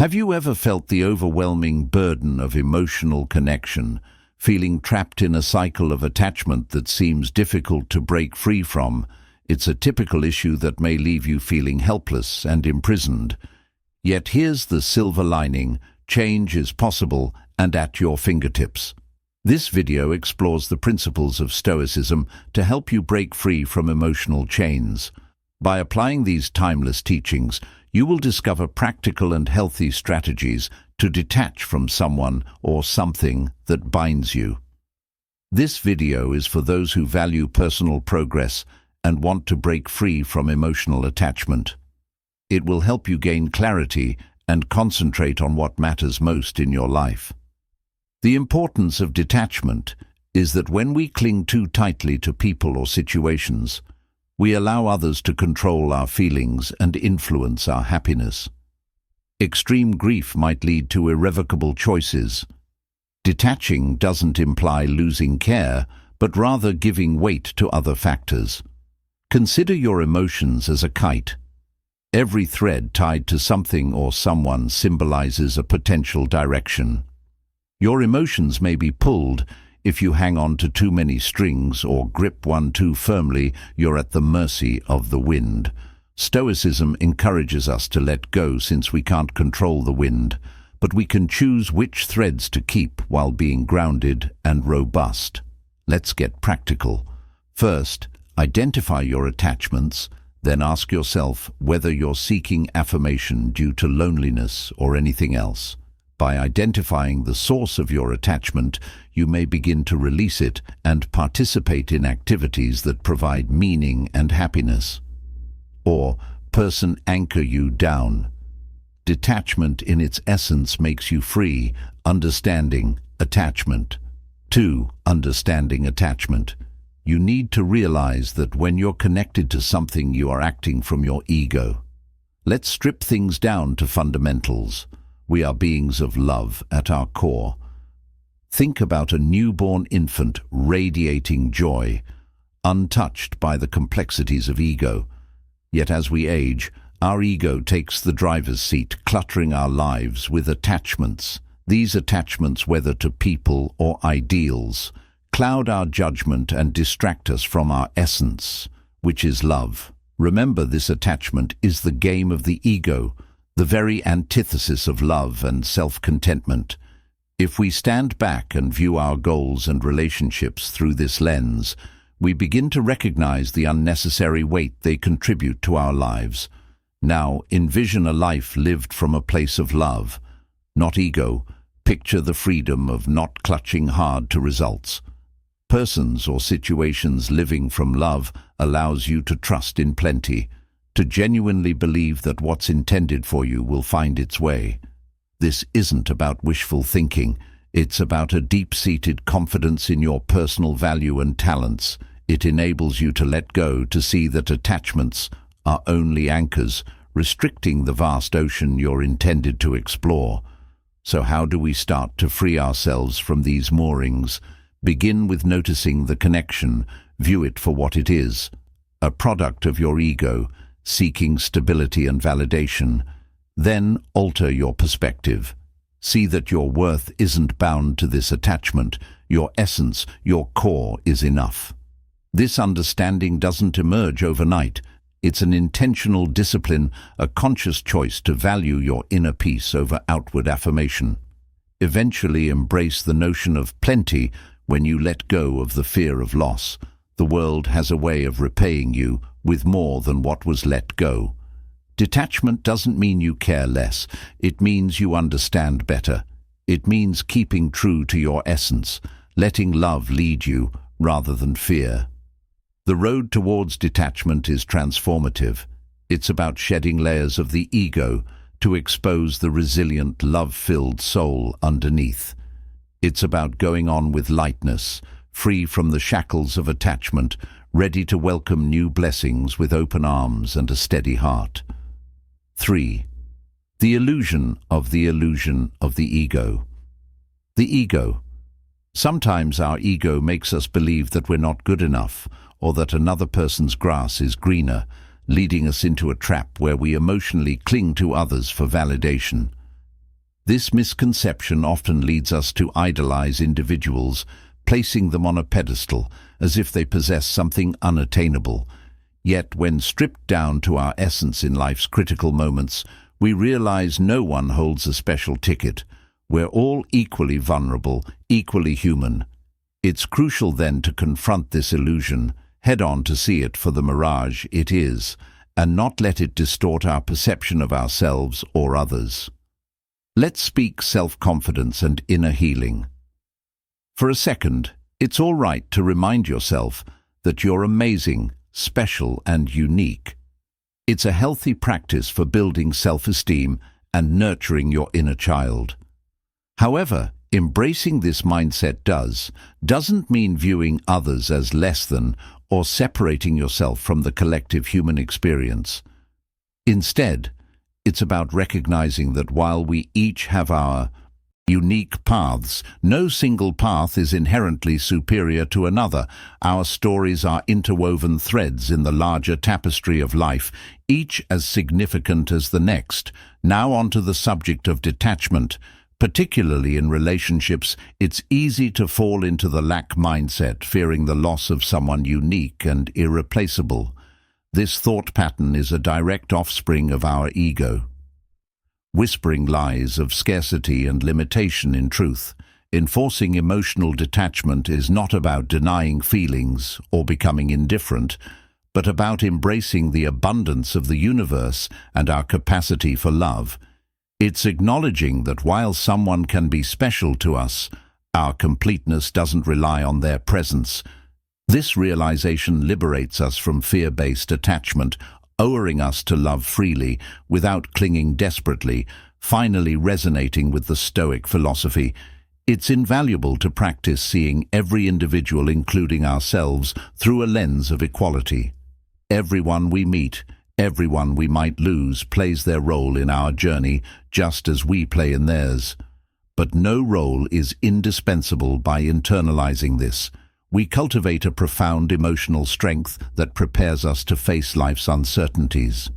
Have you ever felt the overwhelming burden of emotional connection, feeling trapped in a cycle of attachment that seems difficult to break free from? It's a typical issue that may leave you feeling helpless and imprisoned. Yet here's the silver lining: change is possible and at your fingertips. This video explores the principles of Stoicism to help you break free from emotional chains. By applying these timeless teachings, you will discover practical and healthy strategies to detach from someone or something that binds you. This video is for those who value personal progress and want to break free from emotional attachment. It will help you gain clarity and concentrate on what matters most in your life. The importance of detachment is that when we cling too tightly to people or situations, we allow others to control our feelings and influence our happiness. Extreme grief might lead to irrevocable choices. Detaching doesn't imply losing care, but rather giving weight to other factors. Consider your emotions as a kite. Every thread tied to something or someone symbolizes a potential direction. Your emotions may be pulled. If you hang on to too many strings or grip one too firmly, you're at the mercy of the wind. Stoicism encourages us to let go, since we can't control the wind, but we can choose which threads to keep while being grounded and robust. Let's get practical. First, identify your attachments, then ask yourself whether you're seeking affirmation due to loneliness or anything else. By identifying the source of your attachment, you may begin to release it and participate in activities that provide meaning and happiness. Or, person anchor you down. Detachment in its essence makes you free. Understanding attachment. 2. Understanding attachment. You need to realize that when you're connected to something, you are acting from your ego. Let's strip things down to fundamentals. We are beings of love at our core. Think about a newborn infant radiating joy, untouched by the complexities of ego. Yet as we age, our ego takes the driver's seat, cluttering our lives with attachments. These attachments, whether to people or ideals, cloud our judgment and distract us from our essence, which is love. Remember, this attachment is the game of the ego, the very antithesis of love and self-contentment. If we stand back and view our goals and relationships through this lens, we begin to recognize the unnecessary weight they contribute to our lives. Now, envision a life lived from a place of love, not ego. Picture the freedom of not clutching hard to results. Persons or situations living from love allows you to trust in plenty, to genuinely believe that what's intended for you will find its way. This isn't about wishful thinking. It's about a deep-seated confidence in your personal value and talents. It enables you to let go, to see that attachments are only anchors, restricting the vast ocean you're intended to explore. So how do we start to free ourselves from these moorings? Begin with noticing the connection. View it for what it is: a product of your ego, seeking stability and validation. Then alter your perspective. See that your worth isn't bound to this attachment. Your essence, your core, is enough. This understanding doesn't emerge overnight. It's an intentional discipline, a conscious choice to value your inner peace over outward affirmation. Eventually embrace the notion of plenty. When you let go of the fear of loss, the world has a way of repaying you with more than what was let go. Detachment doesn't mean you care less. It means you understand better. It means keeping true to your essence, letting love lead you rather than fear. The road towards detachment is transformative. It's about shedding layers of the ego to expose the resilient, love-filled soul underneath. It's about going on with lightness, free from the shackles of attachment, ready to welcome new blessings with open arms and a steady heart. 3. The illusion of the ego. The ego. Sometimes our ego makes us believe that we're not good enough, or that another person's grass is greener, leading us into a trap where we emotionally cling to others for validation. This misconception often leads us to idolize individuals, placing them on a pedestal as if they possess something unattainable. Yet, when stripped down to our essence in life's critical moments, we realize no one holds a special ticket. We're all equally vulnerable, equally human. It's crucial then to confront this illusion, head on to see it for the mirage it is, and not let it distort our perception of ourselves or others. Let's speak self-confidence and inner healing. For a second, it's all right to remind yourself that you're amazing, special, and unique. It's a healthy practice for building self-esteem and nurturing your inner child. However, embracing this mindset doesn't mean viewing others as less than or separating yourself from the collective human experience. Instead, it's about recognizing that while we each have our unique paths, no single path is inherently superior to another. Our stories are interwoven threads in the larger tapestry of life, each as significant as the next. Now onto the subject of detachment. Particularly in relationships, it's easy to fall into the lack mindset, fearing the loss of someone unique and irreplaceable. This thought pattern is a direct offspring of our ego, whispering lies of scarcity and limitation. In truth, enforcing emotional detachment is not about denying feelings or becoming indifferent, but about embracing the abundance of the universe and our capacity for love. It's acknowledging that while someone can be special to us, our completeness doesn't rely on their presence. This realization liberates us from fear-based attachment, allowing us to love freely without clinging desperately, finally resonating with the Stoic philosophy. It's invaluable to practice seeing every individual, including ourselves, through a lens of equality. Everyone we meet, everyone we might lose, plays their role in our journey, just as we play in theirs. But no role is indispensable. By internalizing this, we cultivate a profound emotional strength that prepares us to face life's uncertainties.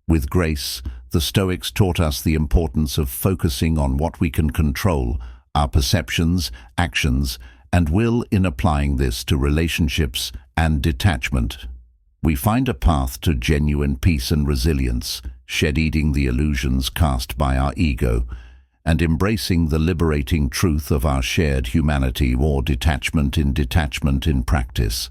With grace, the Stoics taught us the importance of focusing on what we can control, our perceptions, actions, and will. In applying this to relationships and detachment, we find a path to genuine peace and resilience, shedding the illusions cast by our ego, and embracing the liberating truth of our shared humanity, or detachment in practice.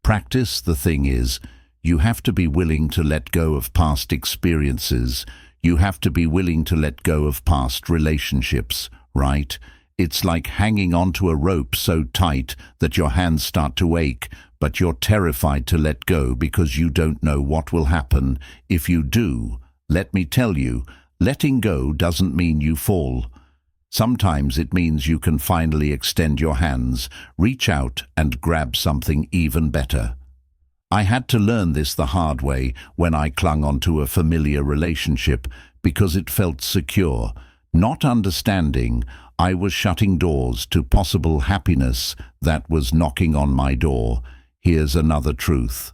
Practice, the thing is, you have to be willing to let go of past experiences. You have to be willing to let go of past relationships, right? It's like hanging onto a rope so tight that your hands start to ache, but you're terrified to let go because you don't know what will happen if you do. Let me tell you, letting go doesn't mean you fall. Sometimes it means you can finally extend your hands, reach out and grab something even better. I had to learn this the hard way when I clung onto a familiar relationship because it felt secure. Not understanding, I was shutting doors to possible happiness that was knocking on my door. Here's another truth.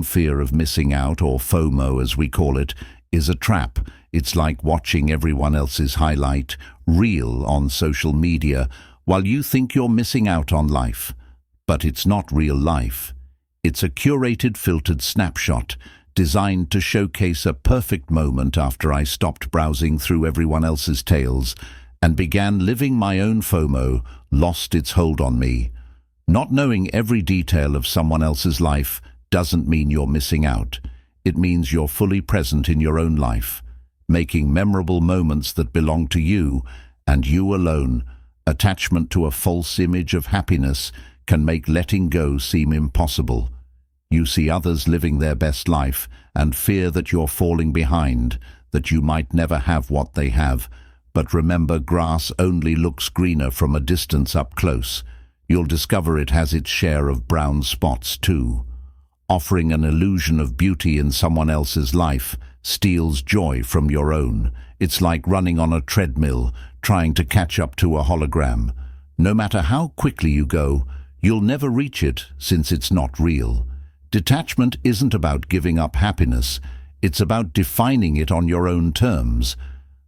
Fear of missing out, or FOMO as we call it, is a trap. It's like watching everyone else's highlight reel on social media while you think you're missing out on life. But it's not real life. It's a curated, filtered snapshot designed to showcase a perfect moment. After I stopped browsing through everyone else's tales and began living my own, FOMO lost its hold on me. Not knowing every detail of someone else's life doesn't mean you're missing out. It means you're fully present in your own life, making memorable moments that belong to you and you alone. Attachment to a false image of happiness can make letting go seem impossible. You see others living their best life and fear that you're falling behind, that you might never have what they have. But remember, grass only looks greener from a distance. Up close, you'll discover it has its share of brown spots too. Offering an illusion of beauty in someone else's life steals joy from your own. It's like running on a treadmill, trying to catch up to a hologram. No matter how quickly you go, you'll never reach it since it's not real. Detachment isn't about giving up happiness. It's about defining it on your own terms.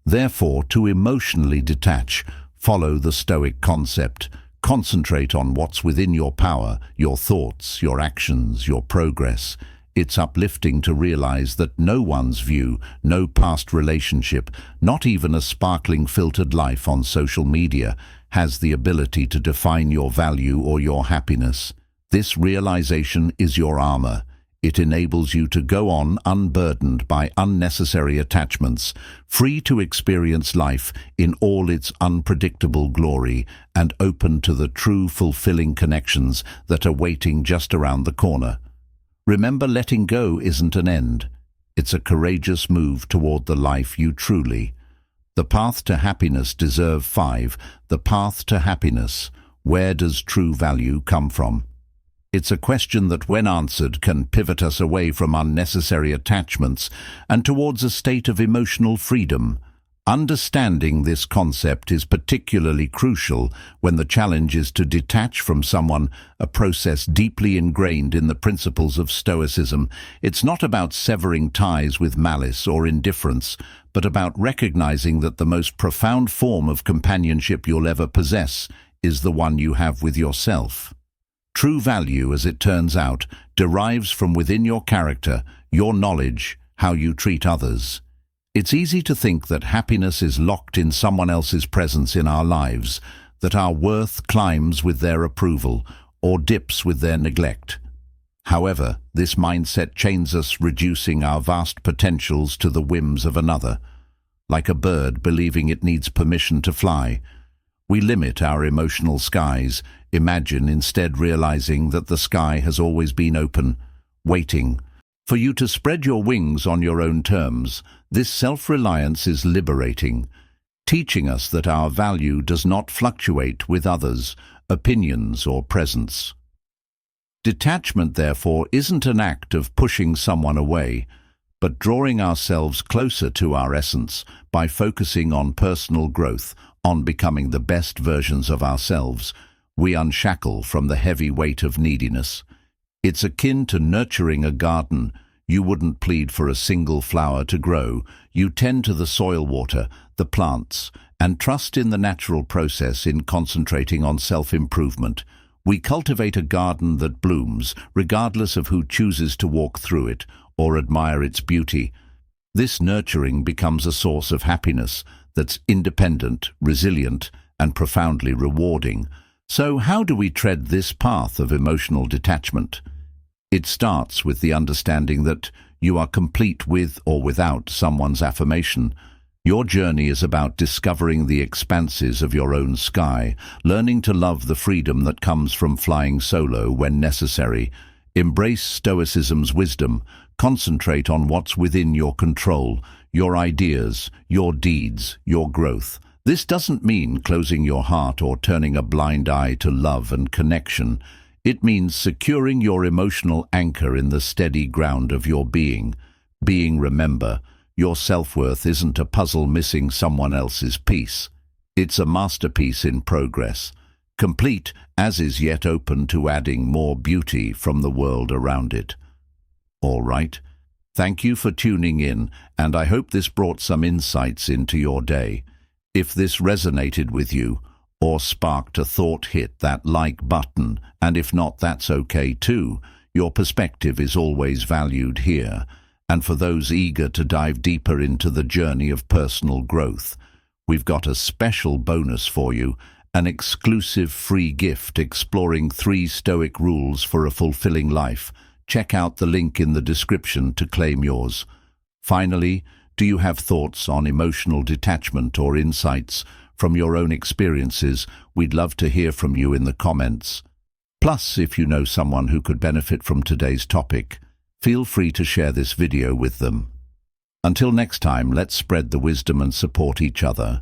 Therefore, to emotionally detach, follow the Stoic concept. Concentrate on what's within your power, your thoughts, your actions, your progress. It's uplifting to realize that no one's view, no past relationship, not even a sparkling filtered life on social media, has the ability to define your value or your happiness. This realization is your armor. It enables you to go on unburdened by unnecessary attachments, free to experience life in all its unpredictable glory and open to the true fulfilling connections that are waiting just around the corner. Remember, letting go isn't an end. It's a courageous move toward the life you truly. The path to happiness. Deserve 5. The path to happiness. Where does true value come from? It's a question that, when answered, can pivot us away from unnecessary attachments and towards a state of emotional freedom. Understanding this concept is particularly crucial when the challenge is to detach from someone, a process deeply ingrained in the principles of Stoicism. It's not about severing ties with malice or indifference, but about recognizing that the most profound form of companionship you'll ever possess is the one you have with yourself. True value, as it turns out, derives from within your character, your knowledge, how you treat others. It's easy to think that happiness is locked in someone else's presence in our lives, that our worth climbs with their approval or dips with their neglect. However, this mindset chains us, reducing our vast potentials to the whims of another. Like a bird believing it needs permission to fly, we limit our emotional skies. Imagine instead realizing that the sky has always been open, waiting for you to spread your wings on your own terms. This self-reliance is liberating, teaching us that our value does not fluctuate with others, opinions, or presence. Detachment, therefore, isn't an act of pushing someone away, but drawing ourselves closer to our essence by focusing on personal growth, on becoming the best versions of ourselves. We unshackle from the heavy weight of neediness. It's akin to nurturing a garden. You wouldn't plead for a single flower to grow. You tend to the soil, water, the plants, and trust in the natural process. In concentrating on self-improvement, we cultivate a garden that blooms, regardless of who chooses to walk through it or admire its beauty. This nurturing becomes a source of happiness that's independent, resilient, and profoundly rewarding. So how do we tread this path of emotional detachment? It starts with the understanding that you are complete with or without someone's affirmation. Your journey is about discovering the expanses of your own sky, learning to love the freedom that comes from flying solo when necessary. Embrace Stoicism's wisdom. Concentrate on what's within your control, your ideas, your deeds, your growth. This doesn't mean closing your heart or turning a blind eye to love and connection. It means securing your emotional anchor in the steady ground of your being. Remember, your self-worth isn't a puzzle missing someone else's piece. It's a masterpiece in progress, complete as is yet open to adding more beauty from the world around it. All right. Thank you for tuning in, and I hope this brought some insights into your day. If this resonated with you or sparked a thought, hit that like button, and if not, that's okay too. Your perspective is always valued here. And for those eager to dive deeper into the journey of personal growth, we've got a special bonus for you, an exclusive free gift exploring 3 Stoic rules for a fulfilling life. Check out the link in the description to claim yours. Finally, do you have thoughts on emotional detachment or insights from your own experiences? We'd love to hear from you in the comments. Plus, if you know someone who could benefit from today's topic, feel free to share this video with them. Until next time, let's spread the wisdom and support each other.